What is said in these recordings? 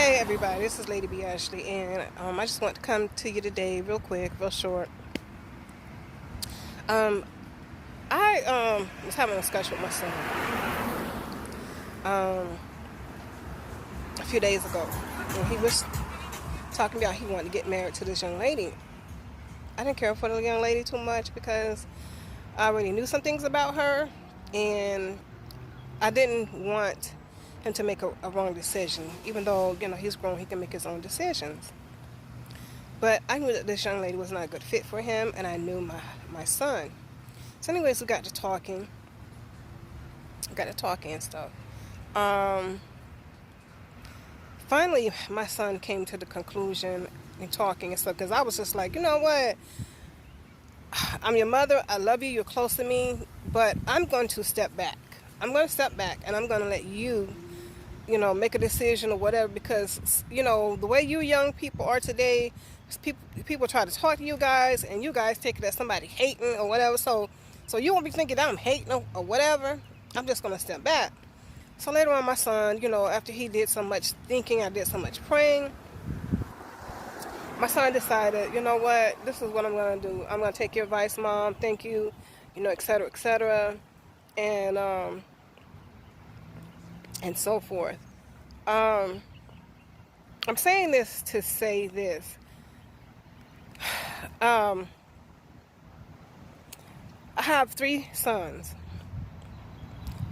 Hey everybody, this is Lady B Ashley, and I just want to come to you today real quick, real short. Um, I was having a discussion with my son um, a few days ago, and he was talking about he wanted to get married to this young lady. I didn't care for the young lady too much because I already knew some things about her, and I didn't want him to make a wrong decision, even though he's grown, he can make his own decisions. But I knew that this young lady was not a good fit for him, and I knew my son. So anyways, we got to talking. And stuff. Finally, my son came to the conclusion in talking and stuff, because I was just like, you know what? I'm your mother. I love you. You're close to me. But I'm going to step back. I'm going to step back, and I'm going to let you, make a decision or whatever, because, the way you young people are today, people try to talk to you guys, and you guys take it as somebody hating or whatever. So you won't be thinking that I'm hating or whatever. I'm just going to step back. So later on, my son, after he did so much thinking, I did so much praying, my son decided, you know what, this is what I'm going to do. I'm going to take your advice, Mom. Thank you, et cetera, and so forth. I'm saying this to say this. I have 3 sons.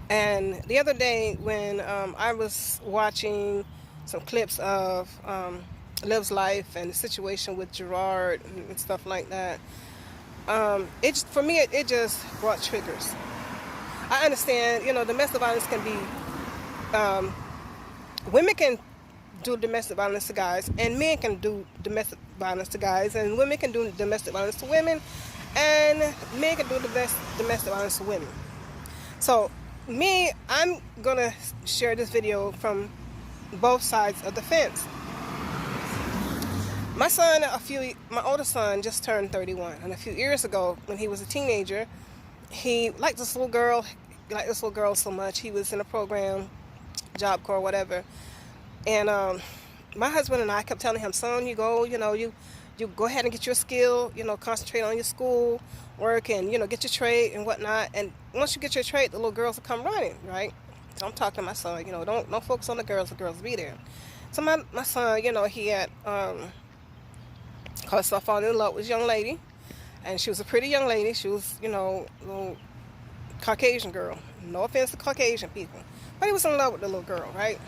And the other day when I was watching some clips of Liv's life and the situation with Gerard and stuff like that, for me, it just brought triggers. I understand, domestic violence can be, women can do domestic violence to guys, and men can do domestic violence to guys, and women can do domestic violence to women, and men can do domestic violence to women. So I'm gonna share this video from both sides of the fence. My older son just turned 31, and a few years ago, when he was a teenager, he liked this little girl. He liked this little girl so much. He was in a program, Job Corps, whatever. And my husband and I kept telling him, son, you go ahead and get your skill, concentrate on your school work, and get your trade and whatnot. And once you get your trade, the little girls will come running, right? So I'm talking to my son, don't focus on the girls will be there. So my son, he had caught himself falling in love with this young lady, and she was a pretty young lady. She was, a little Caucasian girl. No offense to Caucasian people, but he was in love with the little girl, right?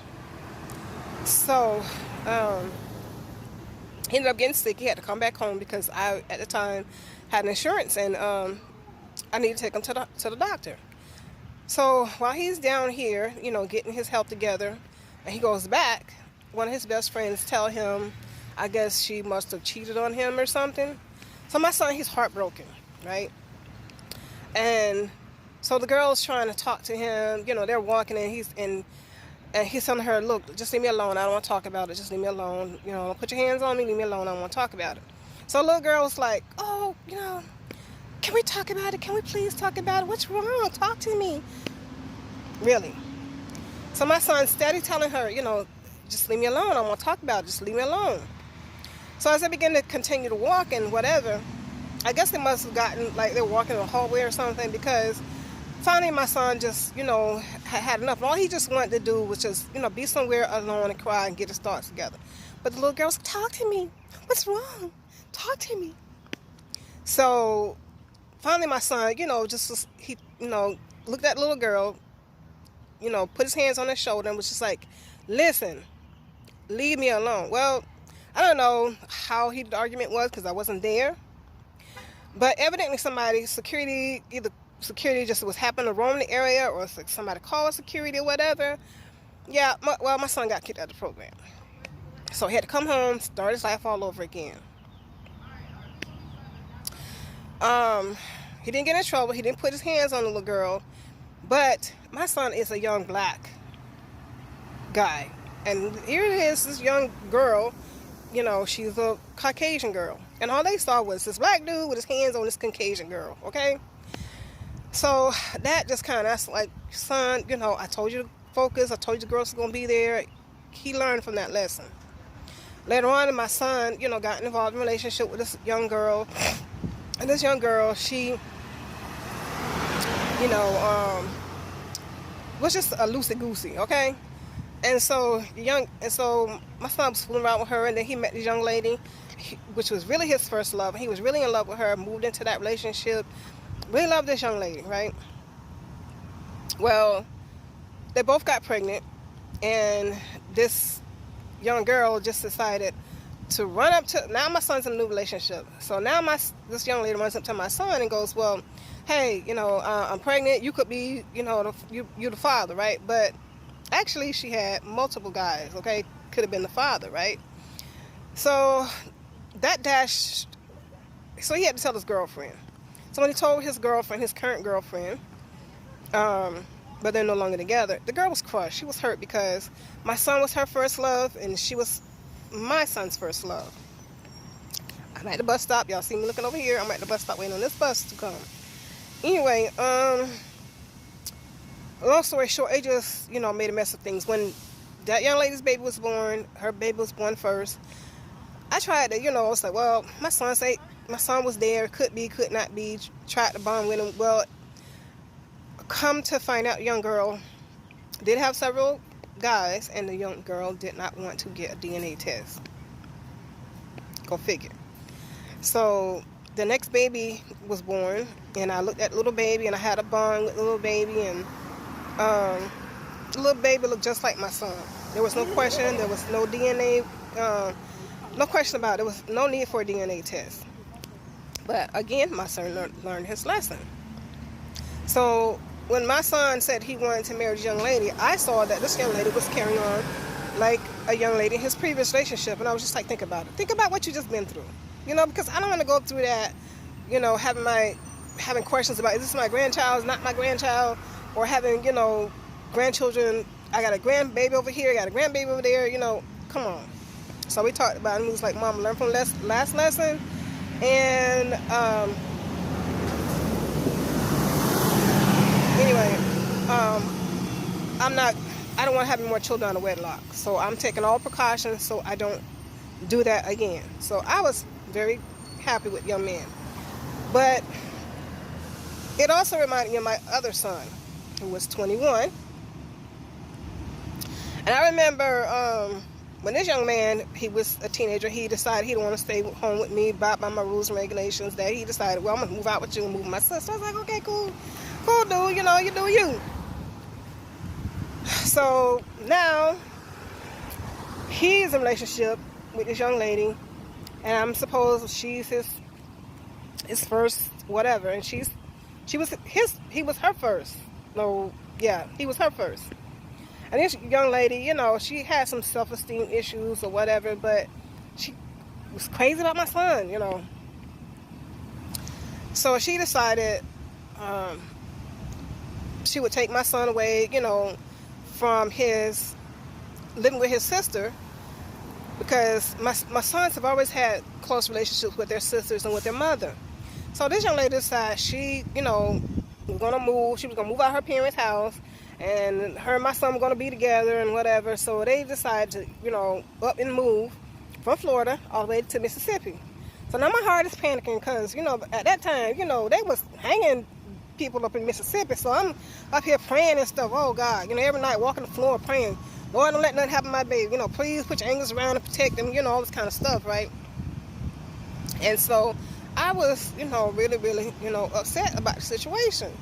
So he ended up getting sick. He had to come back home because I, at the time, had an insurance, and I needed to take him to the doctor. So while he's down here, getting his health together, and he goes back, one of his best friends tell him, I guess she must have cheated on him or something. So my son, he's heartbroken, right? And so the girl's trying to talk to him. They're walking, and he's telling her, look, just leave me alone. I don't want to talk about it. Just leave me alone. Put your hands on me. Leave me alone. I don't want to talk about it. So the little girl's like, oh, can we talk about it? Can we please talk about it? What's wrong? Talk to me. Really? So my son's steady telling her, just leave me alone. I don't want to talk about it. Just leave me alone. So as they begin to continue to walk and whatever, I guess they must have gotten, like, they're walking in a hallway or something, because finally my son just, had enough. And all he just wanted to do was just, be somewhere alone and cry and get his thoughts together. But the little girl's like, talk to me. What's wrong? Talk to me. So finally my son, he looked at the little girl, put his hands on her shoulder and was just like, listen, leave me alone. Well, I don't know how heated the argument was because I wasn't there. But evidently either security just was happening to roam the area, or somebody called security or whatever. Yeah, my son got kicked out of the program. So he had to come home, start his life all over again. He didn't get in trouble. He didn't put his hands on the little girl. But my son is a young black guy. And here it is, this young girl, she's a Caucasian girl. And all they saw was this black dude with his hands on this Caucasian girl, okay? So that just kind of, that's like, son, I told you to focus. I told you the girls were going to be there. he learned from that lesson. Later on, my son, got involved in a relationship with this young girl. And this young girl, she, was just a loosey-goosey, okay? And so my son was fooling around with her, and then he met this young lady, which was really his first love. He was really in love with her, moved into that relationship, really loved this young lady, right? Well, they both got pregnant, and this young girl just decided to run up to, now my son's in a new relationship. So now this young lady runs up to my son and goes, well, hey, I'm pregnant. You could be, you're the father, right? But actually she had multiple guys, okay? Could have been the father, right? So so he had to tell his girlfriend. So when he told his girlfriend, his current girlfriend, but they're no longer together, the girl was crushed. She was hurt because my son was her first love, and she was my son's first love. I'm at the bus stop. Y'all see me looking over here. I'm at the bus stop waiting on this bus to come. Anyway, long story short, it just, made a mess of things. When that young lady's baby was born, her baby was born first, I tried to, I was like, well, my son was there, could be, could not be, tried to bond with him. Well, come to find out, young girl did have several guys, and the young girl did not want to get a DNA test. Go figure. So the next baby was born, and I looked at the little baby, and I had a bond with the little baby, and the little baby looked just like my son. There was no question. There was no DNA. No question about it. There was no need for a DNA test. But again, my son learned his lesson. So when my son said he wanted to marry this young lady, I saw that this young lady was carrying on like a young lady in his previous relationship. And I was just like, think about it. Think about what you just been through. Because I don't want to go through that, having questions about, is this my grandchild, is not my grandchild, or having, grandchildren. I got a grandbaby over here, I got a grandbaby over there, come on. So we talked about it, and he was like, Mom, learn from last lesson. And anyway, I don't want to have any more children out of wedlock. So I'm taking all precautions so I don't do that again. So I was very happy with young man. But it also reminded me of my other son, who was 21. And I remember when this young man, he was a teenager, he decided he didn't want to stay home with me, abide by my rules and regulations, that he decided, well, I'm going to move out with you and move with my sister. I was like, okay, cool, dude, you do you. So now he's in a relationship with this young lady, and I'm supposed she's his first whatever, and he was her first. No, yeah, he was her first. And this young lady, she had some self-esteem issues or whatever, but she was crazy about my son, So she decided she would take my son away, from his living with his sister, because my sons have always had close relationships with their sisters and with their mother. So this young lady decided she, was going to move. She was going to move out of her parents' house, and her and my son were going to be together and whatever. So they decided to, up and move from Florida all the way to Mississippi. So now my heart is panicking because, at that time, they was hanging people up in Mississippi. So I'm up here praying and stuff. Oh, God. Every night walking the floor praying, Lord, don't let nothing happen to my baby. Please put your angels around and protect them, all this kind of stuff, right? And so I was, really, really, upset about the situation.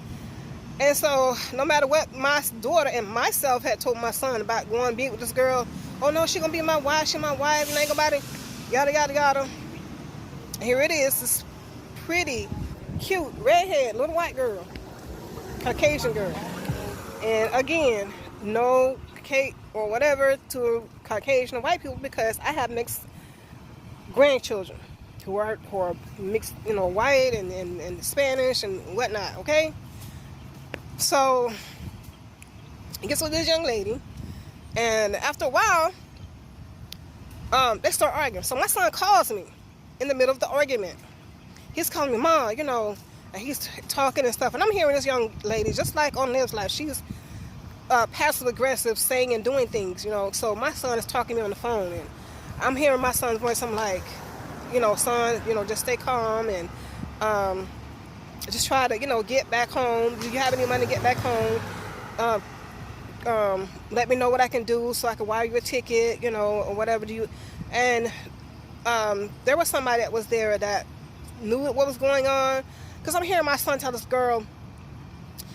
And so no matter what my daughter and myself had told my son about going to be with this girl, oh, no, she going to be my wife, she my wife, and ain't nobody, yada, yada, yada. And here it is, this pretty, cute, redhead, little white girl, Caucasian girl. And again, no cake or whatever to Caucasian or white people, because I have mixed grandchildren who are mixed, white and Spanish and whatnot, okay? So he gets with this young lady, and after a while, they start arguing. So my son calls me in the middle of the argument. He's calling me, Mom, and he's talking and stuff, and I'm hearing this young lady, just like on Liv's Life, she's passive aggressive saying and doing things, So my son is talking to me on the phone, and I'm hearing my son's voice. I'm like, son, just stay calm, and just try to, get back home. Do you have any money to get back home? Let me know what I can do so I can wire you a ticket, or whatever. And there was somebody that was there that knew what was going on, because I'm hearing my son tell this girl,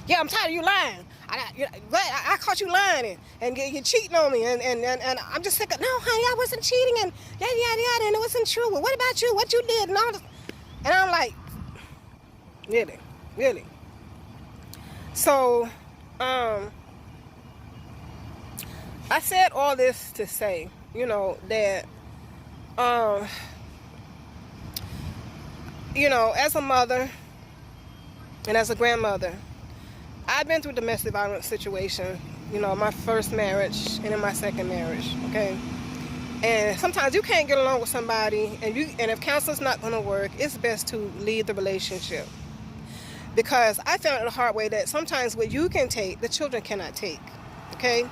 yeah, I'm tired of you lying. I caught you lying and you're cheating on me, and I'm just sick of, no, honey, I wasn't cheating, and yada yada yada, and it wasn't true. Well, what about you? What you did and all this? And I'm like, really? So, I said all this to say, that, as a mother and as a grandmother, I've been through domestic violence situation, my first marriage and in my second marriage, okay? And sometimes you can't get along with somebody, and if counseling's not going to work, it's best to leave the relationship. Because I found it the hard way that sometimes what you can take, the children cannot take, okay?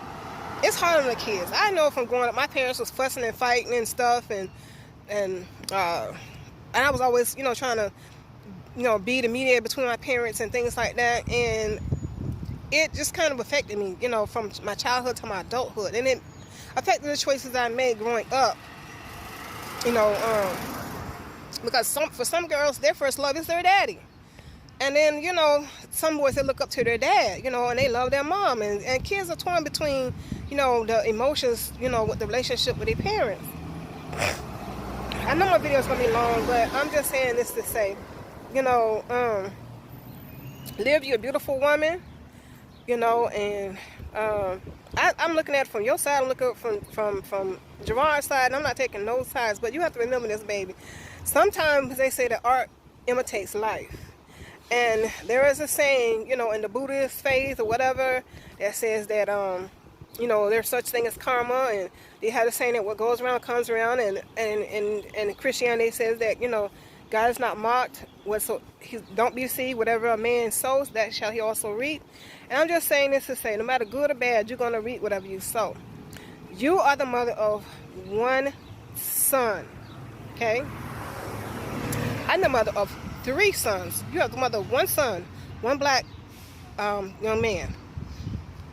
It's hard on the kids. I know from growing up, my parents was fussing and fighting and stuff, and I was always, trying to, be the mediator between my parents and things like that, and it just kind of affected me, from my childhood to my adulthood, and it affected the choices I made growing up, because for some girls, their first love is their daddy. And then, some boys, they look up to their dad, and they love their mom. And kids are torn between, the emotions, with the relationship with their parents. I know my video is going to be long, but I'm just saying this to say, Liv, you're a beautiful woman, and I'm looking at it from your side. I'm looking from Gerard's side, and I'm not taking no sides, but you have to remember this, baby. Sometimes they say that art imitates life. And there is a saying, in the Buddhist faith or whatever, that says that, there's such thing as karma, and they have a saying that what goes around comes around, and Christianity says that, God is not mocked. Don't be deceived. Whatever a man sows, that shall he also reap. And I'm just saying this to say, no matter good or bad, you're going to reap whatever you sow. You are the mother of one son, okay? I'm the mother of 3 sons. You have the mother of 1 son, 1 black young man.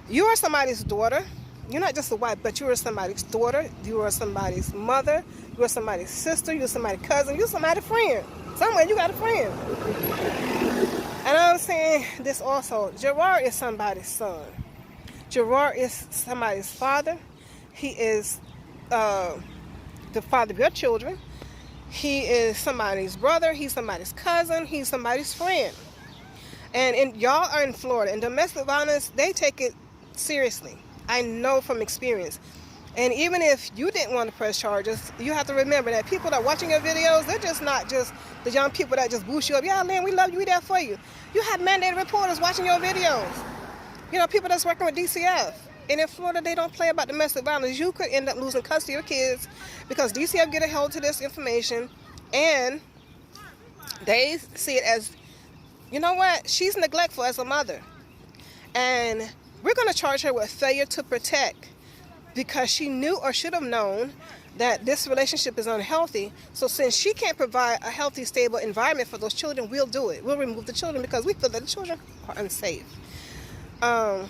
You are somebody's daughter. You're not just a wife, but you are somebody's daughter. You are somebody's mother. You are somebody's sister. You're somebody's cousin. You're somebody's friend. Somewhere you got a friend. And I'm saying this also. Gerard is somebody's son. Gerard is somebody's father. He is the father of your children. He is somebody's brother. He's somebody's cousin. He's somebody's friend. And y'all are in Florida. And domestic violence, they take it seriously. I know from experience. And even if you didn't want to press charges, you have to remember that people that are watching your videos, they're just not just the young people that just boost you up. Yeah, Lynn, we love you. We're there for you. You have mandated reporters watching your videos. People that's working with DCF. And in Florida, they don't play about domestic violence. You could end up losing custody of your kids because DCF get a hold to this information, and they see it as, you know what, she's neglectful as a mother. And we're going to charge her with failure to protect because she knew or should have known that this relationship is unhealthy. So since she can't provide a healthy, stable environment for those children, we'll do it. We'll remove the children because we feel that the children are unsafe. I'm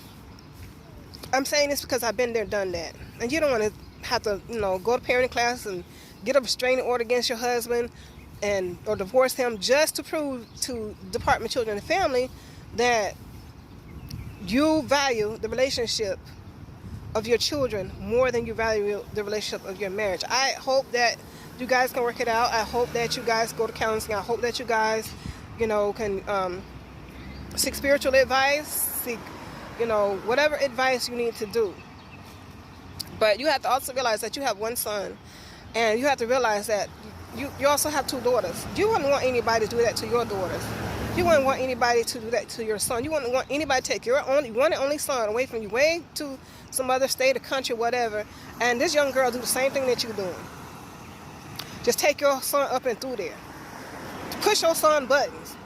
saying this because I've been there, done that. And you don't want to have to, go to parenting class and get a restraining order against your husband or divorce him just to prove to Department of Children and Family that you value the relationship of your children more than you value the relationship of your marriage. I hope that you guys can work it out. I hope that you guys go to counseling. I hope that you guys, can seek spiritual advice, seek, whatever advice you need to do. But you have to also realize that you have 1 son, and you have to realize that you also have 2 daughters. You wouldn't want anybody to do that to your daughters. You wouldn't want anybody to do that to your son. You wouldn't want anybody to take your one and only son away from you, way to some other state or country, whatever. And this young girl do the same thing that you're doing. Just take your son up and through there. Push your son buttons.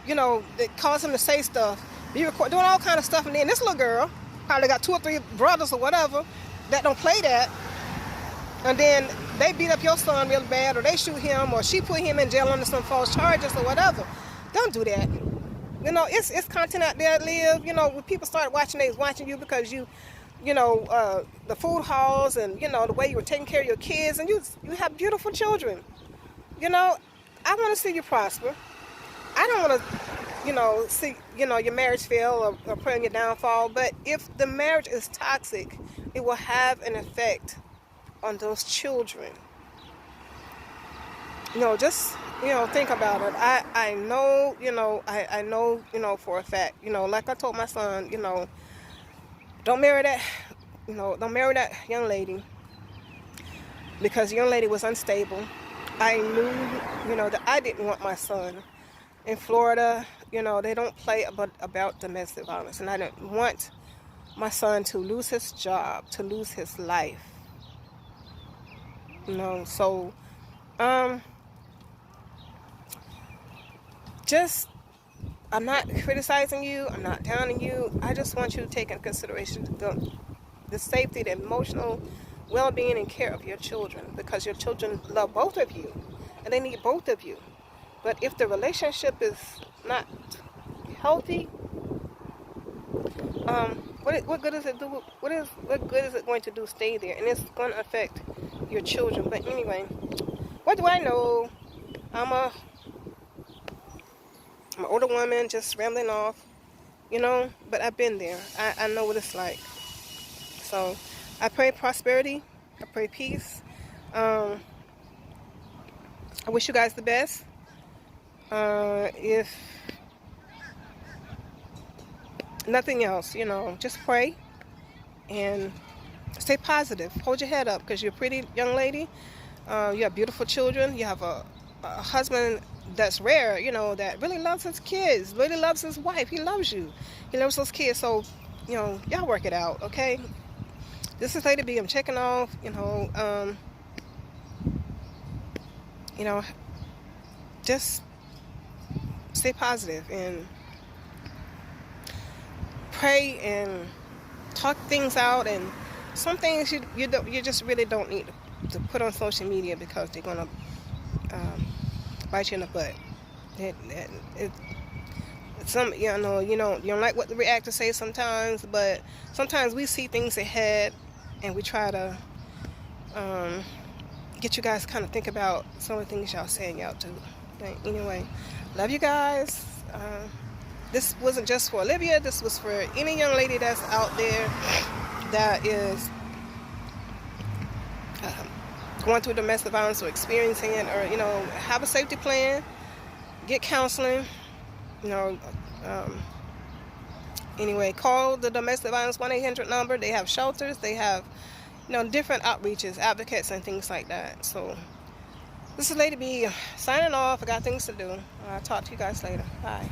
That cause him to say stuff. Be doing all kind of stuff. And then this little girl, probably got 2 or 3 brothers or whatever that don't play that, and then they beat up your son real bad, or they shoot him, or she put him in jail under some false charges or whatever. Don't do that. It's content out there, Liv. When people start watching, they was watching you because the food halls and, the way you were taking care of your kids, and you have beautiful children. I want to see you prosper. I don't want to, see, your marriage fail or put on your downfall. But if the marriage is toxic, it will have an effect on those children. Just, think about it. I know, I know, for a fact, like I told my son, don't marry that, don't marry that young lady, because the young lady was unstable. I knew, that I didn't want my son in Florida. They don't play about domestic violence, and I didn't want my son to lose his job, to lose his life. So, I'm not criticizing you, I'm not downing you. I just want you to take into consideration the safety, the emotional well-being and care of your children, because your children love both of you and they need both of you. But if the relationship is not healthy, what good is it do? What good is it going to do? Stay there, and it's going to affect your children. But anyway, what do I know? I'm an older woman just rambling off, but I've been there. I know what it's like. So I pray prosperity. I pray peace. I wish you guys the best. If nothing else, just pray and stay positive. Hold your head up, because you're a pretty young lady. You have beautiful children. You have a husband that's rare, that really loves his kids, really loves his wife. He loves you. He loves those kids. So, y'all work it out, okay? This is Lady B. I'm checking off, just stay positive and pray and talk things out. And some things you just really don't need to put on social media, because they're gonna bite you in the butt. You don't like what the reactors say sometimes, but sometimes we see things ahead and we try to get you guys kind of think about some of the things y'all saying y'all do. Anyway, love you guys. This wasn't just for Olivia. This was for any young lady that's out there that is going through domestic violence or experiencing it, or have a safety plan, get counseling. Anyway, call the domestic violence 1-800 number. They have shelters. They have different outreaches, advocates, and things like that. So this is Lady B signing off. I got things to do. I'll talk to you guys later. Bye.